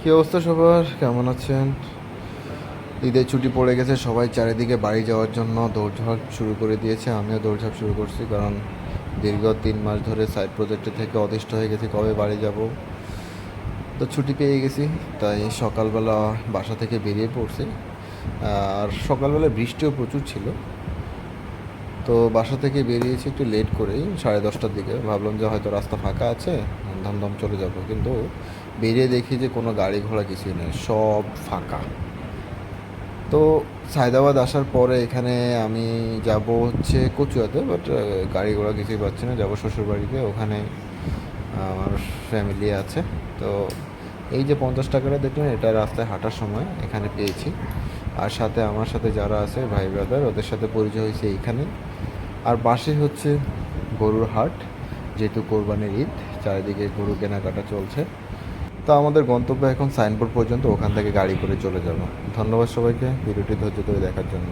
কী অবস্থা সবার, কেমন আছেন? ঈদের ছুটি পড়ে গেছে, সবাই চারিদিকে বাড়ি যাওয়ার জন্য দৌড়ঝাঁপ শুরু করে দিয়েছে। আমিও দৌড়ঝাঁপ শুরু করছি, কারণ দীর্ঘ 3 মাস ধরে সাইড প্রজেক্টে থেকে অতিষ্ঠ হয়ে গেছি কবে বাড়ি যাব। তো ছুটি পেয়ে গেছি, তাই সকালবেলা বাসা থেকে বেরিয়ে পড়ছি। আর সকালবেলা বৃষ্টিও প্রচুর ছিল, তো বাসা থেকে বেরিয়েছি একটু লেট করেই, 10:30টার দিকে। ভাবলাম যে হয়তো রাস্তা ফাঁকা আছে, ধামধাম চলে যাব, কিন্তু বেরিয়ে দেখি যে কোনো গাড়ি ঘোড়া কিছুই নেই, সব ফাঁকা। তো সায়দাবাদ আসার পরে এখানে আমি যাব হচ্ছে কচুয়াতে, বাট গাড়ি ঘোড়া কিছুই পাচ্ছি না। যাবো শ্বশুরবাড়িতে, ওখানে আমার ফ্যামিলি আছে। তো এই যে 50 টাকাটা দেখলেন, এটা রাস্তায় হাঁটার সময় এখানে পেয়েছি। আর সাথে আমার সাথে যারা আছে ভাই ব্রাদার, ওদের সাথে পরিচয় হয়েছে এইখানে। আর পাশে হচ্ছে গরুর হাট, যেহেতু কোরবানির ঈদ, চারিদিকে গরু কেনাকাটা চলছে। তো আমাদের গন্তব্য এখন সাইনবোর্ড পর্যন্ত, ওখান থেকে গাড়ি করে চলে যাব। ধন্যবাদ সবাইকে ভিডিওটি ধৈর্য ধরে দেখার জন্য।